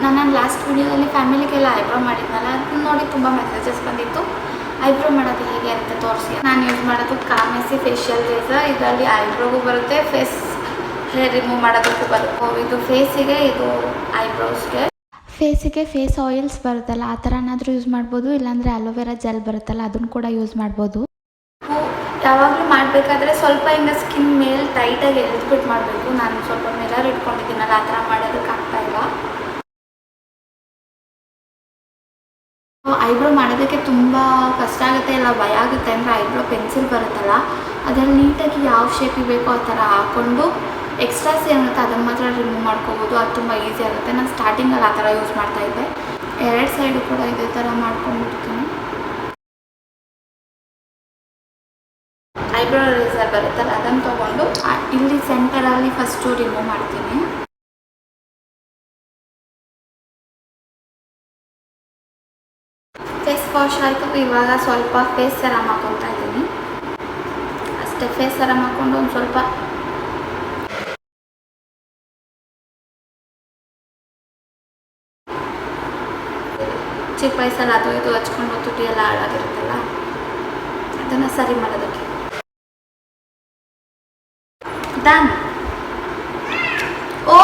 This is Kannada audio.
ನಾನು ಲಾಸ್ಟ್ ವಿಡಿಯೋದಲ್ಲಿ ಫ್ಯಾಮಿಲಿಗೆಲ್ಲ ಐಬ್ರೋ ಮಾಡಿದ್ನಲ್ಲ, ಅದನ್ನ ನೋಡಿ ತುಂಬ ಮೆಸೇಜಸ್ ಬಂದಿತ್ತು ಐಬ್ರೋ ಮಾಡೋದು ಹೇಗೆ ಅಂತ ತೋರಿಸಿ. ನಾನು ಯೂಸ್ ಮಾಡೋದು ಕಾಮೆಸಿ ಫೇಶಿಯಲ್ ರೇಸರ್. ಇದರಲ್ಲಿ ಐಬ್ರೋಗೂ ಬರುತ್ತೆ, ಹೇರ್ ರಿಮೂವ್ ಮಾಡೋದಕ್ಕೂ ಬರುತ್ತೆ. ಇದು ಫೇಸಿಗೆ, ಇದು ಐಬ್ರೋಸ್ಗೆ. ಫೇಸಿಗೆ ಫೇಸ್ ಆಯಿಲ್ಸ್ ಬರುತ್ತಲ್ಲ, ಆ ಥರನಾದರೂ ಯೂಸ್ ಮಾಡ್ಬೋದು, ಇಲ್ಲಾಂದರೆ ಅಲೋವೆರಾ ಜೆಲ್ ಬರುತ್ತಲ್ಲ ಅದನ್ನು ಕೂಡ ಯೂಸ್ ಮಾಡ್ಬೋದು. ಯಾವಾಗಲೂ ಮಾಡಬೇಕಾದ್ರೆ ಸ್ವಲ್ಪ ಹಿಂಗೆ ಸ್ಕಿನ್ ಮೇಲೆ ಟೈಟಾಗಿ ಎಳೆದ್ಬಿಟ್ಟು ಮಾಡಬೇಕು. ನಾನು ಸ್ವಲ್ಪ ಮಿರರ್ ಇಟ್ಕೊಂಡಿದ್ದೀನಲ್ಲ, ಆ ಥರ ಮಾಡೋದಕ್ಕಾಗ್ತಾಯಿಲ್ಲ. ಐಬ್ರೋ ಮಾಡೋದಕ್ಕೆ ತುಂಬ ಕಷ್ಟ ಆಗುತ್ತೆ, ಇಲ್ಲ ಭಯ ಆಗುತ್ತೆ ಅಂದರೆ ಐಬ್ರೋ ಪೆನ್ಸಿಲ್ ಬರುತ್ತಲ್ಲ, ಅದರಲ್ಲಿ ನೀಟಾಗಿ ಯಾವ ಶೇಪಿಗೆ ಬೇಕೋ ಆ ಥರ ಹಾಕ್ಕೊಂಡು ಎಕ್ಸ್ಟ್ರಾಸ್ ಏನಿರುತ್ತೆ ಅದನ್ನು ಮಾತ್ರ ರಿಮೂವ್ ಮಾಡ್ಕೋಬೋದು. ಅದು ತುಂಬ ಈಸಿ ಆಗುತ್ತೆ. ನಾನು ಸ್ಟಾರ್ಟಿಂಗಲ್ಲಿ ಆ ಥರ ಯೂಸ್ ಮಾಡ್ತಾಯಿದ್ದೆ. 2 ಸೈಡು ಕೂಡ ಇದೇ ಥರ ಮಾಡ್ಕೊಂಡ್ಬಿಡ್ತೀನಿ. ಐಬ್ರೋ ರೇಸರ್ ಬರುತ್ತಲ್ಲ ಅದನ್ನು ತೊಗೊಂಡು ಇಲ್ಲಿ ಸೆಂಟರಲ್ಲಿ ಫಸ್ಟು ರಿಮೂವ್ ಮಾಡ್ತೀನಿ. ಫೇಸ್ ವಾಶ್ ಆಯಿತು. ಇವಾಗ ಸ್ವಲ್ಪ ಫೇಸ್ ಸೆರಮ್ ಹಾಕ್ಕೊತಾ ಇದ್ದೀನಿ. ಅಷ್ಟೇ, ಫೇಸ್ ಸೆರಮ್ ಹಾಕ್ಕೊಂಡು ಒಂದು ಸ್ವಲ್ಪ ಚಿಕ್ಕ ವಯಸ್ಸಲ್ಲಿ ಅದು ಇದು ಹಚ್ಕೊಂಡು ತುಟಿ ಎಲ್ಲ ಹಾಳಾಗಿರುತ್ತಲ್ಲ, ಅದನ್ನು ಸರಿ ಮಾಡೋದಕ್ಕೆ. ಡನ್. ಓ